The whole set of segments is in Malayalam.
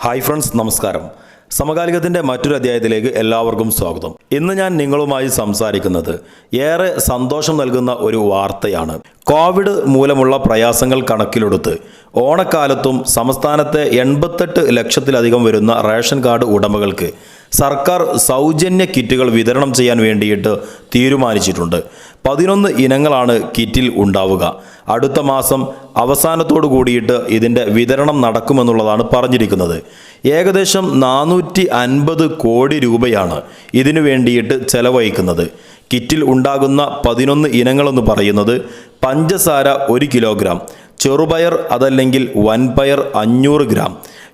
ഹായ് ഫ്രണ്ട്സ്, നമസ്കാരം. സമകാലികത്തിൻ്റെ മറ്റൊരു അധ്യായത്തിലേക്ക് എല്ലാവർക്കും സ്വാഗതം. ഇന്ന് ഞാൻ നിങ്ങളുമായി സംസാരിക്കുന്നത് ഏറെ സന്തോഷം നൽകുന്ന ഒരു വാർത്തയാണ്. കോവിഡ് മൂലമുള്ള പ്രയാസങ്ങൾ കണക്കിലെടുത്ത് ഓണക്കാലത്തും സംസ്ഥാനത്തെ 88 ലക്ഷത്തിലധികം വരുന്ന റേഷൻ കാർഡ് ഉടമകൾക്ക് സർക്കാർ സൗജന്യ കിറ്റുകൾ വിതരണം ചെയ്യാൻ വേണ്ടിയിട്ട് തീരുമാനിച്ചിട്ടുണ്ട്. 11 ഇനങ്ങളാണ് കിറ്റിൽ ഉണ്ടാവുക. അടുത്ത മാസം അവസാനത്തോടു കൂടിയിട്ട് ഇതിൻ്റെ വിതരണം നടക്കുമെന്നുള്ളതാണ് പറഞ്ഞിരിക്കുന്നത്. ഏകദേശം 450 കോടി രൂപയാണ് ഇതിനു വേണ്ടിയിട്ട് ചെലവഴിക്കുന്നത്. കിറ്റിൽ ഉണ്ടാകുന്ന 11 ഇനങ്ങളെന്ന് പറയുന്നത് പഞ്ചസാര 1 കിലോഗ്രാം, ചെറുപയർ അതല്ലെങ്കിൽ വൻപയർ 500 ഗ്രാം,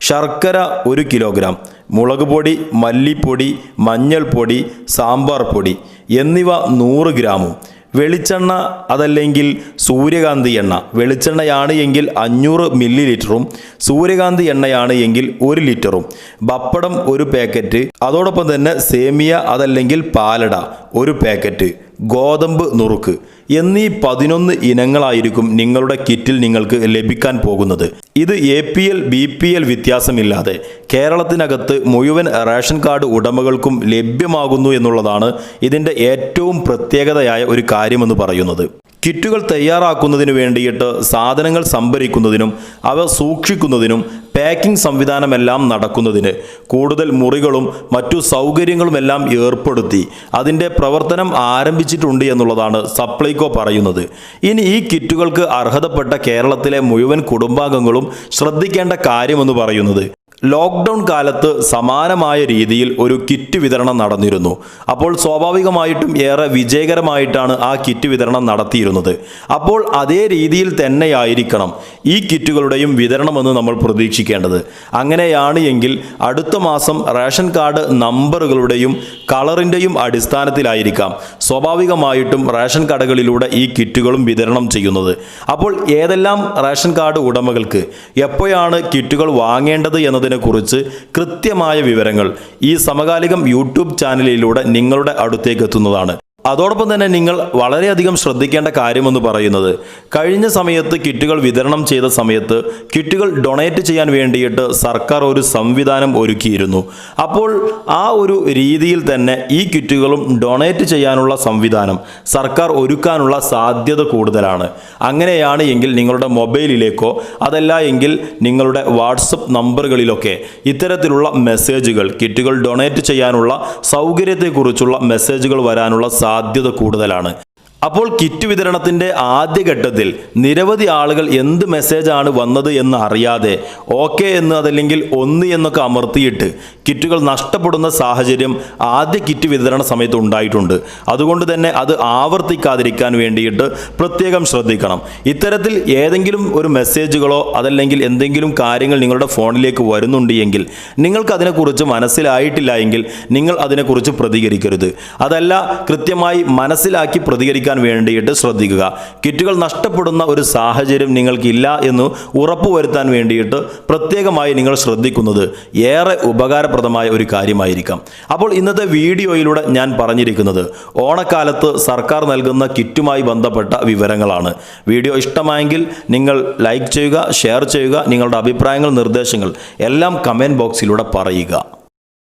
ശർക്കര 1 കിലോഗ്രാം, മുളക് പൊടി, മല്ലിപ്പൊടി, മഞ്ഞൾപ്പൊടി, സാമ്പാർ പൊടി എന്നിവ 100 ഗ്രാമും, വെളിച്ചെണ്ണ അതല്ലെങ്കിൽ സൂര്യകാന്തി എണ്ണ, വെളിച്ചെണ്ണയാണ് എങ്കിൽ 500 മില്ലി ലിറ്ററും സൂര്യകാന്തി എണ്ണയാണ് എങ്കിൽ 1 ലിറ്ററും, പപ്പടം 1 പാക്കറ്റ്, അതോടൊപ്പം തന്നെ സേമിയ അതല്ലെങ്കിൽ പാലട 1 പാക്കറ്റ്, ഗോതമ്പ് നുറുക്ക് എന്നീ 11 ഇനങ്ങളായിരിക്കും നിങ്ങളുടെ കിറ്റിൽ നിങ്ങൾക്ക് ലഭിക്കാൻ പോകുന്നത്. ഇത് APL BPL വ്യത്യാസമില്ലാതെ കേരളത്തിനകത്ത് മുഴുവൻ റേഷൻ കാർഡ് ഉടമകൾക്കും ലഭ്യമാകുന്നു എന്നുള്ളതാണ് ഇതിൻ്റെ ഏറ്റവും പ്രത്യേകതയായ ഒരു കാര്യമെന്ന് പറയുന്നത്. കിറ്റുകൾ തയ്യാറാക്കുന്നതിന് വേണ്ടിയിട്ട് സാധനങ്ങൾ സംഭരിക്കുന്നതിനും അവ സൂക്ഷിക്കുന്നതിനും പാക്കിംഗ് സംവിധാനമെല്ലാം നടക്കുന്നതിന് കൂടുതൽ മുറികളും മറ്റു സൗകര്യങ്ങളുമെല്ലാം ഏർപ്പെടുത്തി അതിൻ്റെ പ്രവർത്തനം ആരംഭിച്ചിട്ടുണ്ട് എന്നുള്ളതാണ് സപ്ലൈകോ പറയുന്നത്. ഇനി ഈ കിറ്റുകൾക്ക് അർഹതപ്പെട്ട കേരളത്തിലെ മുഴുവൻ കുടുംബാംഗങ്ങളും ശ്രദ്ധിക്കേണ്ട കാര്യമെന്ന് പറയുന്നത്, ലോക്ക്ഡൗൺ കാലത്ത് സമാനമായ രീതിയിൽ ഒരു കിറ്റ് വിതരണം നടന്നിരുന്നു. അപ്പോൾ സ്വാഭാവികമായിട്ടും ഏറെ വിജയകരമായിട്ടാണ് ആ കിറ്റ് വിതരണം നടത്തിയിരുന്നത്. അപ്പോൾ അതേ രീതിയിൽ തന്നെയായിരിക്കണം ഈ കിറ്റുകളുടെയും വിതരണമെന്ന് നമ്മൾ പ്രതീക്ഷിക്കേണ്ടത്. അങ്ങനെയാണ് എങ്കിൽ അടുത്ത മാസം റേഷൻ കാർഡ് നമ്പറുകളുടെയും കളറിൻ്റെയും അടിസ്ഥാനത്തിലായിരിക്കാം സ്വാഭാവികമായിട്ടും റേഷൻ കടകളിലൂടെ ഈ കിറ്റുകളും വിതരണം ചെയ്യുന്നത്. അപ്പോൾ ഏതെല്ലാം റേഷൻ കാർഡ് ഉടമകൾക്ക് എപ്പോഴാണ് കിറ്റുകൾ വാങ്ങേണ്ടത് എന്നതിനെ കുറിച്ച് കൃത്യമായ വിവരങ്ങൾ ഈ സമകാലികം യൂട്യൂബ് ചാനലിലൂടെ നിങ്ങളുടെ അടുത്തേക്ക് എത്തുന്നതാണ്. അതോടൊപ്പം തന്നെ നിങ്ങൾ വളരെയധികം ശ്രദ്ധിക്കേണ്ട കാര്യമെന്ന് പറയുന്നത്, കഴിഞ്ഞ സമയത്ത് കിറ്റുകൾ വിതരണം ചെയ്ത സമയത്ത് കിറ്റുകൾ ഡൊണേറ്റ് ചെയ്യാൻ വേണ്ടിയിട്ട് സർക്കാർ ഒരു സംവിധാനം ഒരുക്കിയിരുന്നു. അപ്പോൾ ആ ഒരു രീതിയിൽ തന്നെ ഈ കിറ്റുകളും ഡൊണേറ്റ് ചെയ്യാനുള്ള സംവിധാനം സർക്കാർ ഒരുക്കാനുള്ള സാധ്യത കൂടുതലാണ്. അങ്ങനെയാണ് എങ്കിൽ നിങ്ങളുടെ മൊബൈലിലേക്കോ അതല്ല എങ്കിൽ നിങ്ങളുടെ വാട്സപ്പ് നമ്പറുകളിലൊക്കെ ഇത്തരത്തിലുള്ള മെസ്സേജുകൾ, കിറ്റുകൾ ഡൊണേറ്റ് ചെയ്യാനുള്ള സൗകര്യത്തെക്കുറിച്ചുള്ള മെസ്സേജുകൾ വരാനുള്ള സാധ്യത കൂടുതലാണ്. അപ്പോൾ കിറ്റ് വിതരണത്തിൻ്റെ ആദ്യഘട്ടത്തിൽ നിരവധി ആളുകൾ എന്ത് മെസ്സേജാണ് വന്നത് എന്ന് അറിയാതെ ഓക്കെ എന്ന് അതല്ലെങ്കിൽ 1 എന്നൊക്കെ അമർത്തിയിട്ട് കിറ്റുകൾ നഷ്ടപ്പെടുന്ന സാഹചര്യം ആദ്യ കിറ്റ് വിതരണ സമയത്ത് ഉണ്ടായിട്ടുണ്ട്. അതുകൊണ്ട് തന്നെ അത് ആവർത്തിക്കാതിരിക്കാൻ വേണ്ടിയിട്ട് പ്രത്യേകം ശ്രദ്ധിക്കണം. ഇത്തരത്തിൽ ഏതെങ്കിലും ഒരു മെസ്സേജുകളോ അതല്ലെങ്കിൽ എന്തെങ്കിലും കാര്യങ്ങൾ നിങ്ങളുടെ ഫോണിലേക്ക് വരുന്നുണ്ട് എങ്കിൽ നിങ്ങൾക്ക് അതിനെക്കുറിച്ച് മനസ്സിലായിട്ടില്ല എങ്കിൽ നിങ്ങൾ അതിനെക്കുറിച്ച് പ്രതികരിക്കരുത്. അതല്ല, കൃത്യമായി മനസ്സിലാക്കി പ്രതികരിക്കാൻ വേണ്ടിയിട്ട് ശ്രദ്ധിക്കുക. കിറ്റുകൾ നഷ്ടപ്പെടുന്ന ഒരു സാഹചര്യം നിങ്ങൾക്കില്ല എന്ന് ഉറപ്പുവരുത്താൻ വേണ്ടിയിട്ട് പ്രത്യേകമായി നിങ്ങൾ ശ്രദ്ധിക്കുന്നത് ഏറെ ഉപകാരപ്രദമായ ഒരു കാര്യമായിരിക്കാം. അപ്പോൾ ഇന്നത്തെ വീഡിയോയിലൂടെ ഞാൻ പറഞ്ഞിരിക്കുന്നത് ഓണക്കാലത്ത് സർക്കാർ നൽകുന്ന കിറ്റുമായി ബന്ധപ്പെട്ട വിവരങ്ങളാണ്. വീഡിയോ ഇഷ്ടമായെങ്കിൽ നിങ്ങൾ ലൈക്ക് ചെയ്യുക, ഷെയർ ചെയ്യുക, നിങ്ങളുടെ അഭിപ്രായങ്ങൾ, നിർദ്ദേശങ്ങൾ എല്ലാം കമൻറ്റ് ബോക്സിലൂടെ പറയുക.